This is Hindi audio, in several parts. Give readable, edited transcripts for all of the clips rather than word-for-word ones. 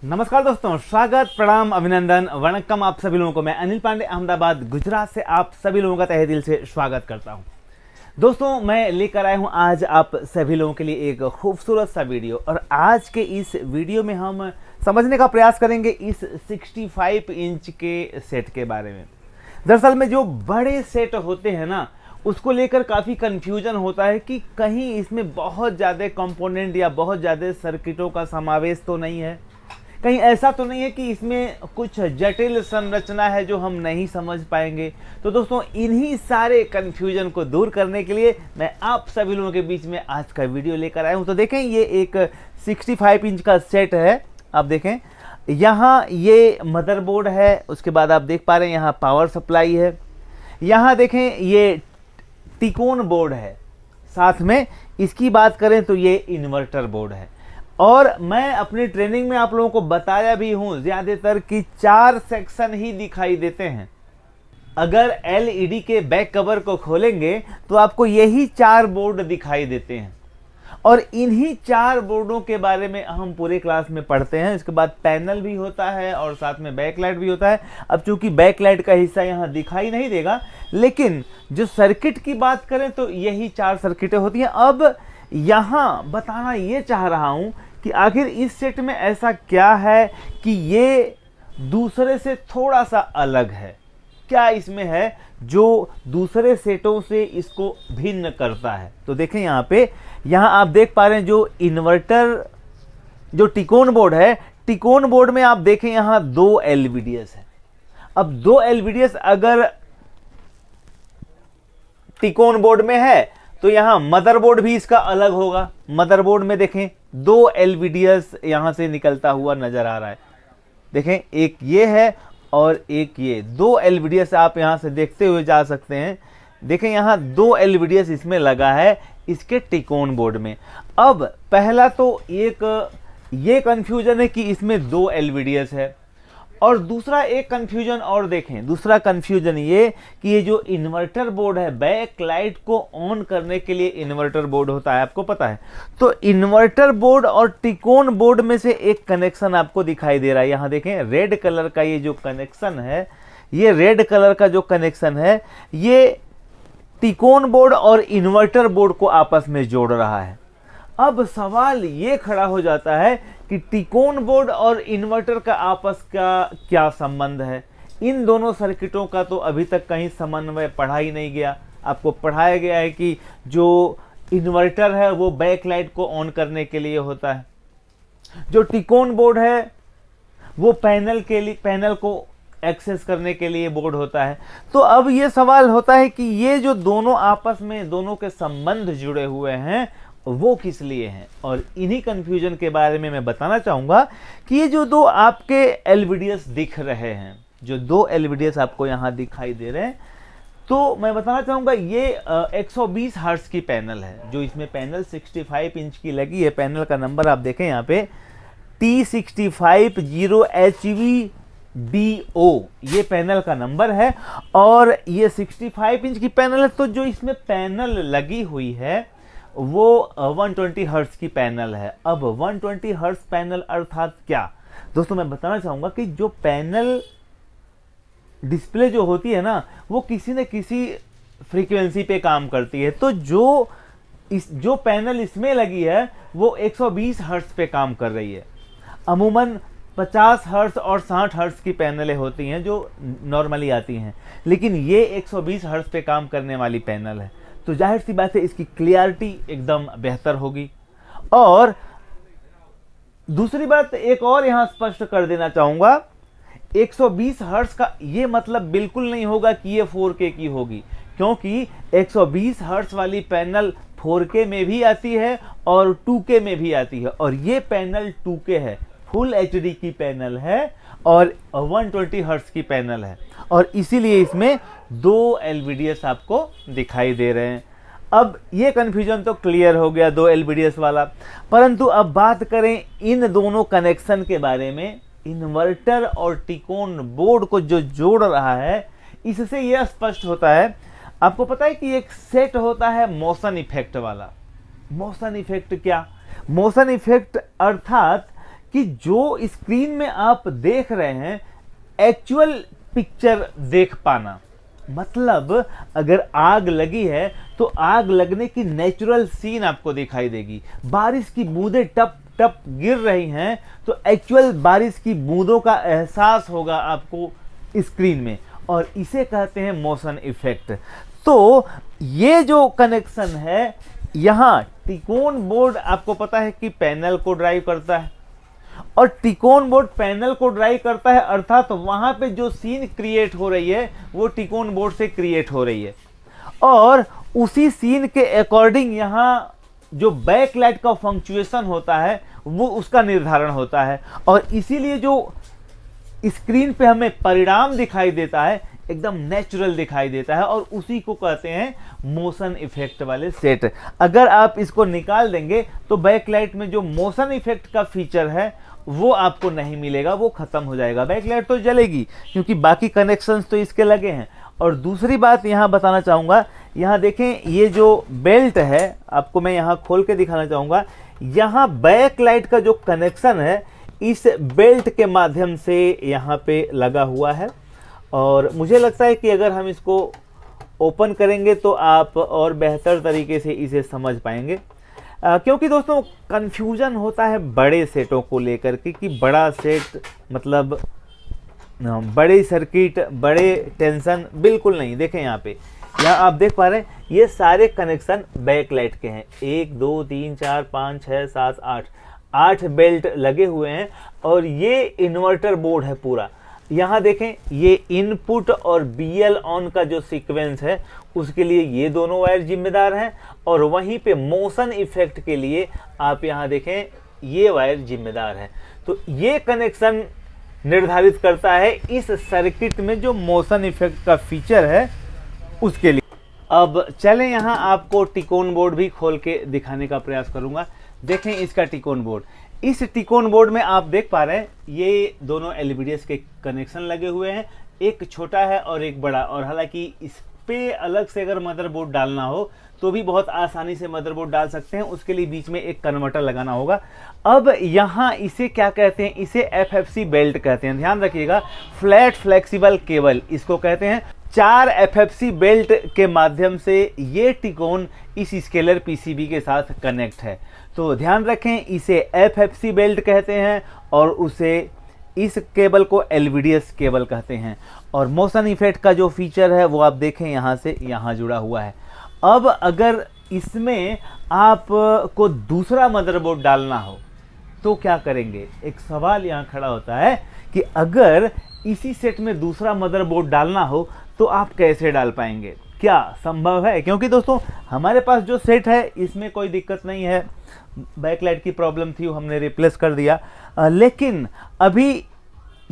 नमस्कार दोस्तों, स्वागत, प्रणाम, अभिनंदन, वणक्कम आप सभी लोगों को। मैं अनिल पांडे अहमदाबाद गुजरात से आप सभी लोगों का तहे दिल से स्वागत करता हूं। दोस्तों, मैं लेकर आया हूं आज आप सभी लोगों के लिए एक खूबसूरत सा वीडियो। और आज के इस वीडियो में हम समझने का प्रयास करेंगे इस 65 इंच के सेट के बारे में। दरअसल में जो बड़े सेट होते हैं ना, उसको लेकर काफ़ी कन्फ्यूजन होता है कि कहीं इसमें बहुत ज़्यादा कंपोनेंट या बहुत ज़्यादा सर्किटों का समावेश तो नहीं है, कहीं ऐसा तो नहीं है कि इसमें कुछ जटिल संरचना है जो हम नहीं समझ पाएंगे। तो दोस्तों, इन्हीं सारे कन्फ्यूजन को दूर करने के लिए मैं आप सभी लोगों के बीच में आज का वीडियो लेकर आया हूं। तो देखें, ये एक 65 इंच का सेट है। आप देखें, यहाँ ये मदरबोर्ड है, उसके बाद आप देख पा रहे हैं यहाँ पावर सप्लाई है, यहाँ देखें ये टिकोन बोर्ड है, साथ में इसकी बात करें तो ये इन्वर्टर बोर्ड है। और मैं अपनी ट्रेनिंग में आप लोगों को बताया भी हूं ज़्यादातर कि 4 सेक्शन ही दिखाई देते हैं। अगर एलईडी के बैक कवर को खोलेंगे तो आपको यही 4 बोर्ड दिखाई देते हैं, और इन्हीं 4 बोर्डों के बारे में हम पूरे क्लास में पढ़ते हैं। इसके बाद पैनल भी होता है और साथ में बैकलाइट भी होता है। अब चूंकि बैकलाइट का हिस्सा यहाँ दिखाई नहीं देगा, लेकिन जो सर्किट की बात करें तो यही 4 सर्किटें होती हैं। अब यहाँ बताना ये चाह रहा हूँ कि आखिर इस सेट में ऐसा क्या है कि ये दूसरे से थोड़ा सा अलग है। क्या इसमें है जो दूसरे सेटों से इसको भिन्न करता है। तो देखें यहाँ पे, यहाँ आप देख पा रहे हैं जो इन्वर्टर, जो टिकोन बोर्ड है, टिकोन बोर्ड में आप देखें यहाँ 2 एलवीडीएस है। अब 2 एलवीडीएस अगर टिकोन बोर्ड में है तो यहाँ मदरबोर्ड भी इसका अलग होगा। मदरबोर्ड में देखें 2 एलवीडीएस यहाँ से निकलता हुआ नजर आ रहा है। देखें, एक ये है और एक ये, 2 एलवीडीएस आप यहाँ से देखते हुए जा सकते हैं। देखें, यहाँ 2 एलवीडीएस इसमें लगा है इसके टिकोन बोर्ड में। अब पहला तो एक ये कंफ्यूजन है कि इसमें 2 एलवीडीएस है, और दूसरा एक कंफ्यूजन और देखें। दूसरा कंफ्यूजन ये कि ये जो इन्वर्टर बोर्ड है, बैक लाइट को ऑन करने के लिए इन्वर्टर बोर्ड होता है, आपको पता है। तो इन्वर्टर बोर्ड और टिकोन बोर्ड में से एक कनेक्शन आपको दिखाई दे रहा है। यहाँ देखें, रेड कलर का ये जो कनेक्शन है, ये रेड कलर का जो कनेक्शन है, ये टिकोन बोर्ड और इन्वर्टर बोर्ड को आपस में जोड़ रहा है। अब सवाल ये खड़ा हो जाता है कि टिकोन बोर्ड और इन्वर्टर का आपस का क्या संबंध है। इन दोनों सर्किटों का तो अभी तक कहीं समन्वय पढ़ा ही नहीं गया। आपको पढ़ाया गया है कि जो इन्वर्टर है वो बैकलाइट को ऑन करने के लिए होता है, जो टिकोन बोर्ड है वो पैनल के लिए, पैनल को एक्सेस करने के लिए बोर्ड होता है। तो अब ये सवाल होता है कि ये जो दोनों आपस में, दोनों के संबंध जुड़े हुए हैं, वो किस लिए हैं। और इन्हीं कंफ्यूजन के बारे में मैं बताना चाहूंगा कि ये जो 2 आपके एलवीडीएस दिख रहे हैं, जो 2 एलवीडीएस आपको यहाँ दिखाई दे रहे हैं, तो मैं बताना चाहूंगा ये 120 हर्ट्ज की पैनल है। जो इसमें पैनल 65 इंच की लगी है, पैनल का नंबर आप देखें यहाँ पे T650HVDO, ये पैनल का नंबर है। और ये 65 इंच की पैनल है, तो जो इसमें पैनल लगी हुई है वो 120 हर्ट्ज की पैनल है। अब 120 हर्ट्ज पैनल अर्थात क्या? दोस्तों, मैं बताना चाहूंगा कि जो पैनल डिस्प्ले जो होती है ना, वो किसी न किसी फ्रीक्वेंसी पे काम करती है। तो जो पैनल इसमें लगी है वो 120 हर्ट्ज पे काम कर रही है। अमूमन 50 हर्ट्ज और 60 हर्ट्ज की पैनलें होती हैं जो नॉर्मली आती हैं, लेकिन ये 120 हर्ट्ज पे काम करने वाली पैनल है। तो जाहिर सी बात है इसकी क्लियरिटी एकदम बेहतर होगी। और दूसरी बात एक और यहां स्पष्ट कर देना चाहूंगा, 120 हर्ट्ज का ये मतलब बिल्कुल नहीं होगा कि ये 4K की होगी, क्योंकि 120 हर्ट्ज वाली पैनल 4K में भी आती है और 2K में भी आती है, और ये पैनल 2K है, फुल HD की पैनल है और 120 हर्ट्ज की पैनल है, और इसीलिए इसमें 2 एलवीडीएस आपको दिखाई दे रहे हैं। अब ये कन्फ्यूजन तो क्लियर हो गया 2 एलवीडीएस वाला। परंतु अब बात करें इन दोनों कनेक्शन के बारे में। इन्वर्टर और टिकोन बोर्ड को जो जोड़ रहा है, इससे यह स्पष्ट होता है। आपको पता है कि एक सेट होता है मोशन इफेक्ट वाला। मोशन इफेक्ट क्या? मोशन इफेक्ट अर्थात कि जो स्क्रीन में आप देख रहे हैं एक्चुअल पिक्चर देख पाना। मतलब अगर आग लगी है तो आग लगने की नेचुरल सीन आपको दिखाई देगी। बारिश की बूंदें टप टप गिर रही हैं तो एक्चुअल बारिश की बूंदों का एहसास होगा आपको स्क्रीन में, और इसे कहते हैं मोशन इफेक्ट। तो ये जो कनेक्शन है, यहाँ टिकोन बोर्ड आपको पता है कि पैनल को ड्राइव करता है, और टिकोन बोर्ड पैनल को ड्राइव करता है, अर्थात वहां पे जो सीन क्रिएट हो रही है वो टिकोन बोर्ड से क्रिएट हो रही है, और उसी सीन के अकॉर्डिंग यहाँ जो बैकलाइट का फंक्चुएशन होता है वो उसका निर्धारण होता है, और इसीलिए जो स्क्रीन पे हमें परिणाम दिखाई देता है एकदम नेचुरल दिखाई देता है, और उसी को कहते हैं मोशन इफेक्ट वाले सेट। अगर आप इसको निकाल देंगे तो बैकलाइट में जो मोशन इफेक्ट का फीचर है वो आपको नहीं मिलेगा, वो खत्म हो जाएगा। बैकलाइट तो जलेगी क्योंकि बाकी कनेक्शंस तो इसके लगे हैं। और दूसरी बात यहाँ बताना चाहूँगा, यहाँ देखें ये जो बेल्ट है, आपको मैं यहाँ खोल के दिखाना चाहूँगा। यहाँ बैकलाइट का जो कनेक्शन है इस बेल्ट के माध्यम से यहाँ पे लगा हुआ है, और मुझे लगता है कि अगर हम इसको ओपन करेंगे तो आप और बेहतर तरीके से इसे समझ पाएंगे। क्योंकि दोस्तों कन्फ्यूजन होता है बड़े सेटों को लेकर के कि बड़ा सेट मतलब बड़े सर्किट, बड़े टेंशन, बिल्कुल नहीं। देखें यहाँ आप देख पा रहे हैं ये सारे कनेक्शन बैकलाइट के हैं। 1 2 3 4 5 6 7 8 बेल्ट लगे हुए हैं, और ये इन्वर्टर बोर्ड है पूरा। यहाँ देखें ये इनपुट और BL ऑन का जो सीक्वेंस है उसके लिए ये दोनों वायर जिम्मेदार हैं, और वहीं पे मोशन इफेक्ट के लिए आप यहाँ देखें ये वायर जिम्मेदार है। तो ये कनेक्शन निर्धारित करता है इस सर्किट में जो मोशन इफेक्ट का फीचर है उसके लिए। अब चलें यहाँ आपको टिकोन बोर्ड भी खोल के दिखाने का प्रयास करूँगा। देखें इसका टिकोन बोर्ड। इस टिकोन बोर्ड में आप देख पा रहे हैं ये दोनों LVDS के कनेक्शन लगे हुए हैं, एक छोटा है और एक बड़ा। और हालांकि इस पे अलग से अगर मदरबोर्ड डालना हो तो भी बहुत आसानी से मदरबोर्ड डाल सकते हैं, उसके लिए बीच में एक कन्वर्टर लगाना होगा। अब यहाँ इसे क्या कहते हैं, इसे FFC बेल्ट कहते हैं। ध्यान रखिएगा, फ्लैट फ्लेक्सिबल केबल इसको कहते हैं। 4 FFC बेल्ट के माध्यम से ये टिकोन इस स्केलर PCB के साथ कनेक्ट है। तो ध्यान रखें इसे FFC बेल्ट कहते हैं, और उसे इस केबल को LVDS केबल कहते हैं। और मोशन इफेक्ट का जो फीचर है वो आप देखें यहाँ से यहाँ जुड़ा हुआ है। अब अगर इसमें आपको दूसरा मदरबोर्ड डालना हो तो क्या करेंगे? एक सवाल यहाँ खड़ा होता है कि अगर इसी सेट में दूसरा मदरबोर्ड डालना हो तो आप कैसे डाल पाएंगे? क्या संभव है? क्योंकि दोस्तों हमारे पास जो सेट है इसमें कोई दिक्कत नहीं है, बैकलाइट की प्रॉब्लम थी वो हमने रिप्लेस कर दिया। लेकिन अभी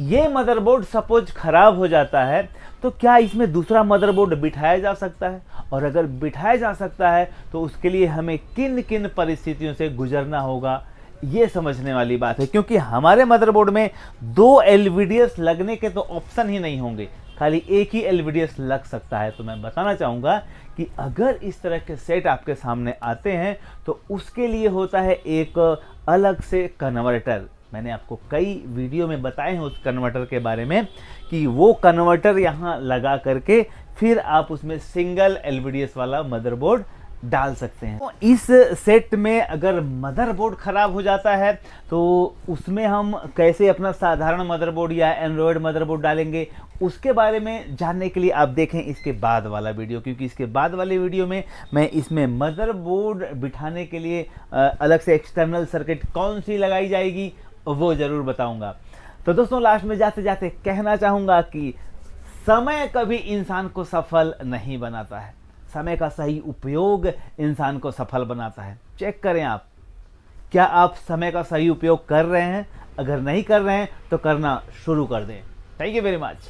ये मदरबोर्ड सपोज खराब हो जाता है तो क्या इसमें दूसरा मदरबोर्ड बिठाया जा सकता है? और अगर बिठाया जा सकता है तो उसके लिए हमें किन किन परिस्थितियों से गुजरना होगा, ये समझने वाली बात है। क्योंकि हमारे मदरबोर्ड में 2 LVDS लगने के तो ऑप्शन ही नहीं होंगे, खाली एक ही LVDS लग सकता है। तो मैं बताना चाहूँगा कि अगर इस तरह के सेट आपके सामने आते हैं तो उसके लिए होता है एक अलग से कन्वर्टर। मैंने आपको कई वीडियो में बताए हैं उस कन्वर्टर के बारे में कि वो कन्वर्टर यहाँ लगा करके फिर आप उसमें सिंगल LVDS वाला मदरबोर्ड डाल सकते हैं। तो इस सेट में अगर मदरबोर्ड खराब हो जाता है तो उसमें हम कैसे अपना साधारण मदरबोर्ड या एंड्रॉयड मदरबोर्ड डालेंगे, उसके बारे में जानने के लिए आप देखें इसके बाद वाला वीडियो। क्योंकि इसके बाद वाले वीडियो में मैं इसमें मदरबोर्ड बिठाने के लिए अलग से एक्सटर्नल सर्किट कौन सी लगाई जाएगी वो ज़रूर बताऊंगा। तो दोस्तों लास्ट में जाते जाते कहना चाहूँगा कि समय कभी इंसान को सफल नहीं बनाता है, समय का सही उपयोग इंसान को सफल बनाता है। चेक करें आप, क्या आप समय का सही उपयोग कर रहे हैं? अगर नहीं कर रहे हैं तो करना शुरू कर दें। Thank you very much.